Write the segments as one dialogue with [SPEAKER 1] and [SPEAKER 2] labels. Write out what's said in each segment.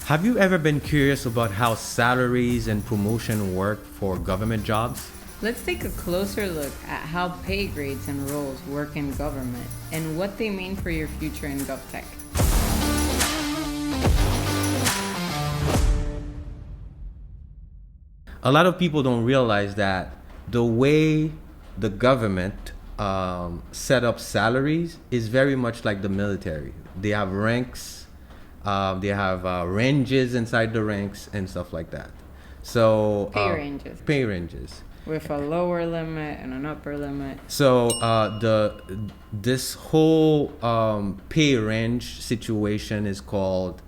[SPEAKER 1] Have you ever been curious about how salaries and promotion work for government jobs?
[SPEAKER 2] Let's take a closer look at how pay grades and roles work in government and what they mean for your future in Govtech.
[SPEAKER 1] A lot of people don't realize that the way the government set up salaries is very much like the military. They have ranks, they have ranges inside the ranks and stuff like that. So Pay ranges.
[SPEAKER 2] With a lower limit and an upper limit.
[SPEAKER 1] So this whole pay range situation is called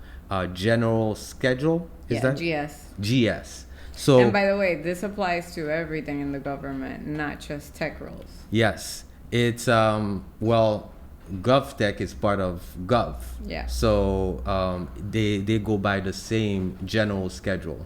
[SPEAKER 1] general schedule. Is that
[SPEAKER 2] GS.
[SPEAKER 1] GS? So,
[SPEAKER 2] and by the way, this applies to everything in the government, not just tech roles.
[SPEAKER 1] yes, it's GovTech is part of Gov.
[SPEAKER 2] Yeah. So
[SPEAKER 1] they go by the same general schedule.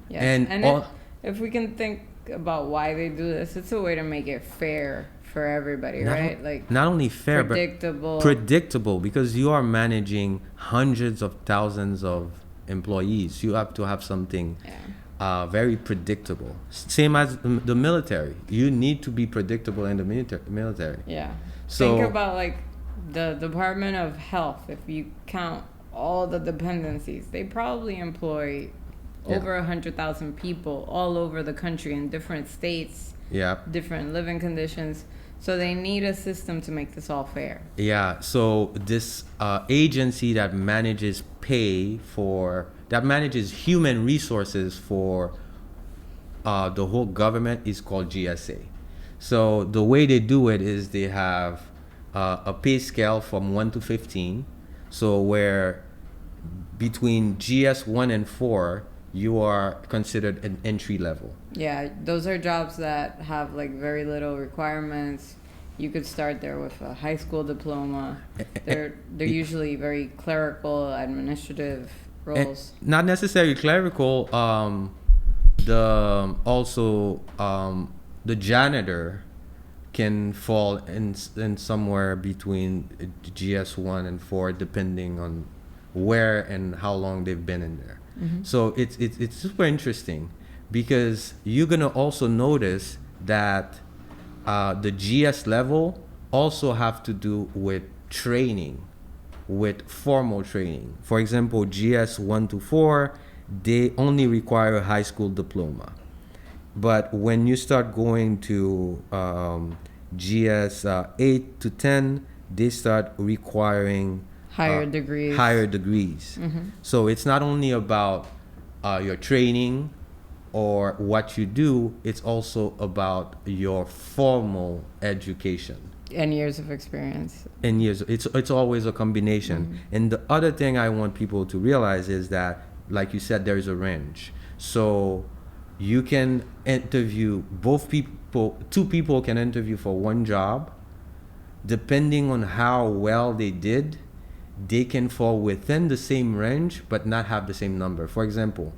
[SPEAKER 2] Yes. And if we can think about why they do this, it's a way to make it fair for everybody, right?
[SPEAKER 1] Like not only fair,
[SPEAKER 2] predictable.
[SPEAKER 1] But predictable, because you are managing hundreds of thousands of employees. You have to have something very predictable. Same as the military. You need to be predictable in the military.
[SPEAKER 2] Yeah.
[SPEAKER 1] So
[SPEAKER 2] think about like the Department of Health. If you count all the dependencies, they probably employ over 100,000 people all over the country in different states, different living conditions. So they need a system to make this all fair. Yeah.
[SPEAKER 1] So this agency that manages manages human resources for the whole government is called GSA. So the way they do it is they have a pay scale from 1 to 15. So where between GS 1 and 4, you are considered an entry level.
[SPEAKER 2] Yeah, those are jobs that have like very little requirements. You could start there with a high school diploma. They're usually very clerical, administrative roles.
[SPEAKER 1] And not necessarily clerical. The janitor can fall in somewhere between GS1 and 4, depending on where and how long they've been in there. Mm-hmm. So it's super interesting, because you're gonna also notice that the GS level also have to do with training, with formal training. For example, GS 1 to 4, they only require a high school diploma. But when you start going to GS 8 to 10, they start requiring
[SPEAKER 2] higher degrees.
[SPEAKER 1] Mm-hmm. So it's not only about your training or what you do, it's also about your formal education.
[SPEAKER 2] And years of experience.
[SPEAKER 1] It's always a combination. Mm-hmm. And the other thing I want people to realize is that, like you said, there is a range. So you can interview two people can interview for one job. Depending on how well they did, they can fall within the same range but not have the same number. For example,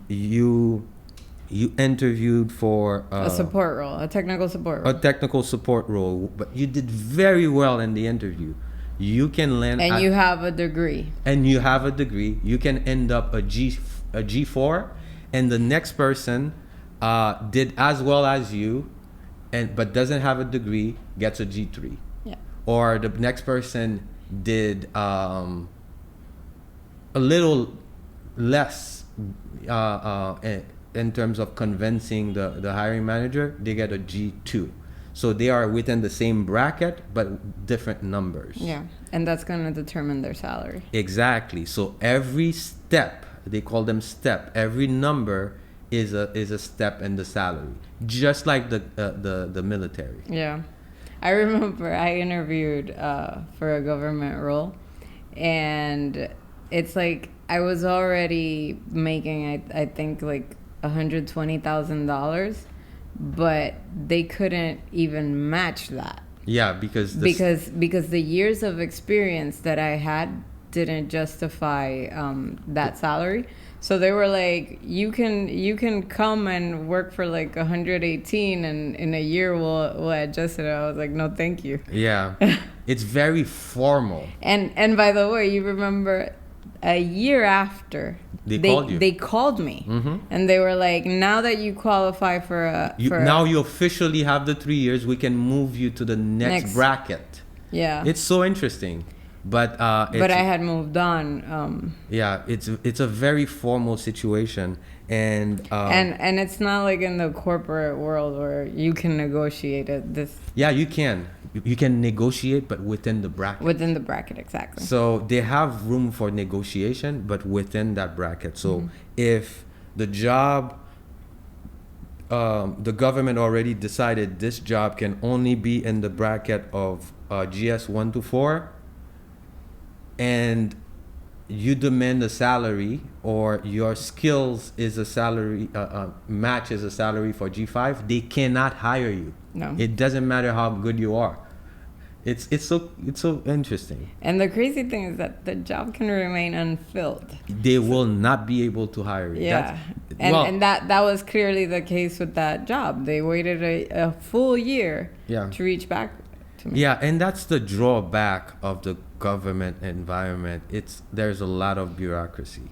[SPEAKER 1] you interviewed for
[SPEAKER 2] a support role, a technical support
[SPEAKER 1] role, but you did very well in the interview. You can land,
[SPEAKER 2] and you have a degree.
[SPEAKER 1] You can end up a G4, and the next person did as well as you, but doesn't have a degree, gets a G3.
[SPEAKER 2] Yeah.
[SPEAKER 1] Or the next person did a little less in terms of convincing the hiring manager, they get a G2. So they are within the same bracket, but different numbers.
[SPEAKER 2] Yeah, and that's going to determine their salary.
[SPEAKER 1] Exactly. So every step, they call them step, every number is a step in the salary, just like the military.
[SPEAKER 2] Yeah. I remember I interviewed for a government role, and it's like I was already making, I think, like $120,000, but they couldn't even match that.
[SPEAKER 1] Yeah, because
[SPEAKER 2] the years of experience that I had didn't justify that salary. So they were like, you can come and work for like 118, and in a year we'll adjust it. I was like, no, thank you.
[SPEAKER 1] Yeah, it's very formal.
[SPEAKER 2] And by the way, you remember a year after,
[SPEAKER 1] They called you.
[SPEAKER 2] They called me, and they were like, "Now that you qualify for a
[SPEAKER 1] Now you officially have the 3 years. We can move you to the next bracket."
[SPEAKER 2] Yeah,
[SPEAKER 1] It's so interesting, but
[SPEAKER 2] but I had moved on.
[SPEAKER 1] Yeah, it's a very formal situation, and
[SPEAKER 2] it's not like in the corporate world where you can negotiate it.
[SPEAKER 1] Yeah, you can negotiate, but within the bracket.
[SPEAKER 2] Within the bracket, exactly.
[SPEAKER 1] So they have room for negotiation, but within that bracket. So if the job, the government already decided this job can only be in the bracket of GS 1 to 4, and you demand a salary, or your skills is a salary matches a salary for G5, they cannot hire you.
[SPEAKER 2] No,
[SPEAKER 1] it doesn't matter how good you are. It's so interesting.
[SPEAKER 2] And the crazy thing is that the job can remain unfilled.
[SPEAKER 1] They will not be able to hire you.
[SPEAKER 2] Yeah, and that was clearly the case with that job. They waited a full year to reach back to me.
[SPEAKER 1] Yeah, and that's the drawback of the government environment. There's a lot of bureaucracy,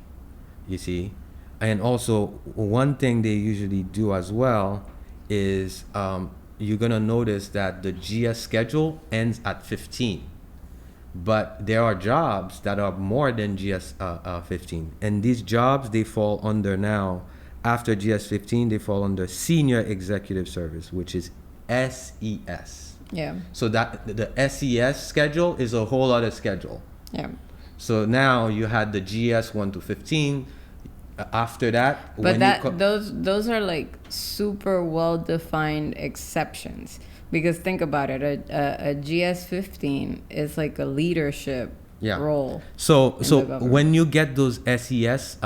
[SPEAKER 1] you see. And also, one thing they usually do as well is you're gonna notice that the GS schedule ends at 15, but there are jobs that are more than GS 15, and these jobs, they fall under now, after GS 15, they fall under Senior Executive Service, which is SES.
[SPEAKER 2] Yeah.
[SPEAKER 1] So that the SES schedule is a whole other schedule.
[SPEAKER 2] Yeah.
[SPEAKER 1] So now you had the GS 1 to 15. After that,
[SPEAKER 2] but those are like super well defined exceptions, because think about it, a GS 15 is like a leadership role.
[SPEAKER 1] So when you get those SES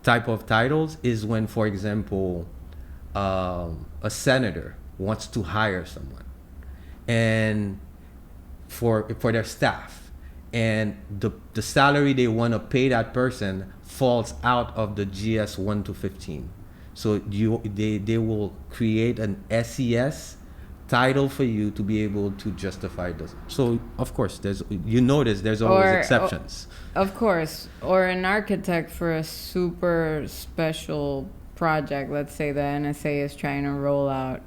[SPEAKER 1] type of titles is when, for example, a senator wants to hire someone, and for their staff, and the salary they want to pay that person falls out of the GS 1 to 15. So they will create an SES title for you to be able to justify this. So of course there's always exceptions.
[SPEAKER 2] Of course, or an architect for a super special project. Let's say the NSA is trying to roll out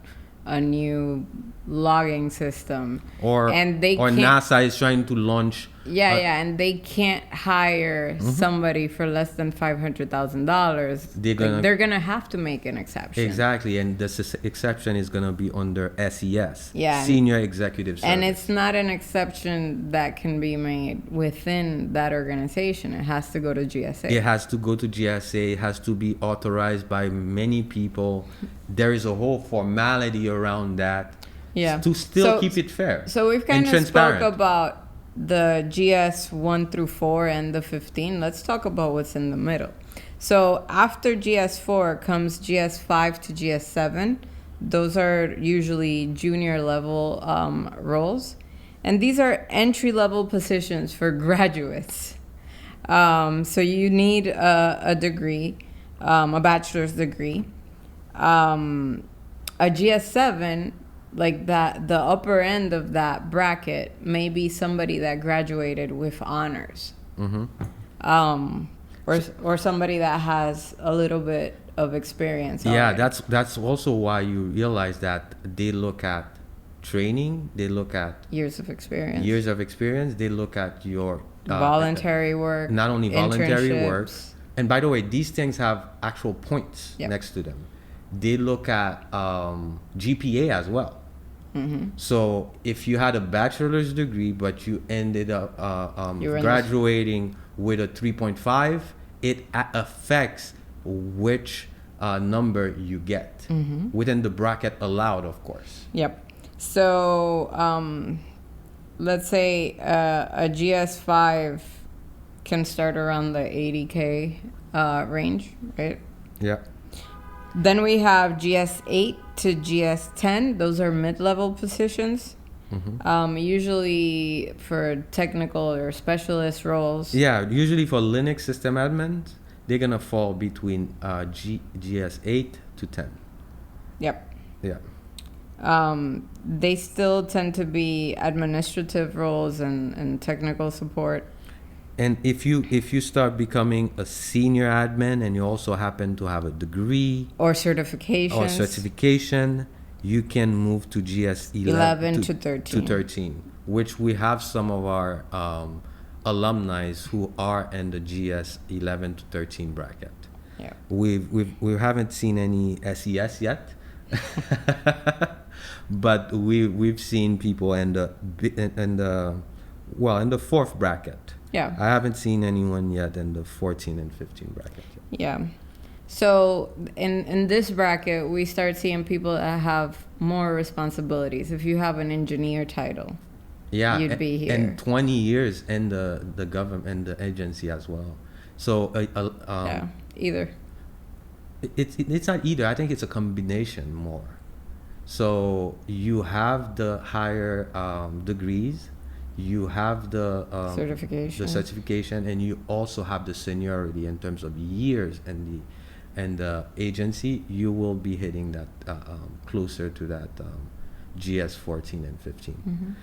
[SPEAKER 2] a new logging system,
[SPEAKER 1] or NASA is trying to launch.
[SPEAKER 2] And they can't hire somebody for less than $500,000. They're gonna have to make an exception.
[SPEAKER 1] Exactly, and this exception is gonna be under SES,
[SPEAKER 2] yeah,
[SPEAKER 1] Senior Executive Service.
[SPEAKER 2] And it's not an exception that can be made within that organization. It has to go to GSA.
[SPEAKER 1] It has to go to GSA. It has to be authorized by many people. There is a whole formality around that.
[SPEAKER 2] Yeah,
[SPEAKER 1] to still keep it fair.
[SPEAKER 2] So we've kind of spoke about the GS 1 through 4 and the 15. Let's talk about what's in the middle. So after GS 4 comes GS 5 to GS 7. Those are usually junior level roles, and these are entry level positions for graduates. So you need a degree, a bachelor's degree. A GS 7, like that, the upper end of that bracket may be somebody that graduated with honors, or somebody that has a little bit of experience.
[SPEAKER 1] Yeah, that's also why you realize that they look at training, they look at
[SPEAKER 2] years of experience.
[SPEAKER 1] They look at your
[SPEAKER 2] voluntary work,
[SPEAKER 1] not only voluntary work. And by the way, these things have actual points next to them. They look at GPA as well. So if you had a bachelor's degree but you ended up graduating with a 3.5, it affects which number you get within the bracket allowed, of course.
[SPEAKER 2] Yep. So let's say a GS5 can start around the 80K range, right?
[SPEAKER 1] Yeah.
[SPEAKER 2] Then we have GS8 to GS10. Those are mid-level positions, usually for technical or specialist roles.
[SPEAKER 1] Yeah, usually for Linux system admins, they're going to fall between GS8 to 10.
[SPEAKER 2] Yep.
[SPEAKER 1] Yeah.
[SPEAKER 2] They still tend to be administrative roles and technical support.
[SPEAKER 1] And if you start becoming a senior admin and you also happen to have a degree
[SPEAKER 2] or certification,
[SPEAKER 1] you can move to GS
[SPEAKER 2] 11 to 13.
[SPEAKER 1] Which we have some of our alumni who are in the GS 11 to 13 bracket.
[SPEAKER 2] Yeah.
[SPEAKER 1] We haven't seen any SES yet, but we've seen people in the fourth bracket.
[SPEAKER 2] Yeah.
[SPEAKER 1] I haven't seen anyone yet in the 14 and 15 bracket.
[SPEAKER 2] Yeah. So in this bracket, we start seeing people that have more responsibilities. If you have an engineer title, you'd be here.
[SPEAKER 1] And 20 years in the government and the agency as well. So
[SPEAKER 2] either.
[SPEAKER 1] It's not either. I think it's a combination more. So you have the higher degrees, you have the certification, and you also have the seniority in terms of years and the agency. You will be hitting that closer to that GS 14 and 15.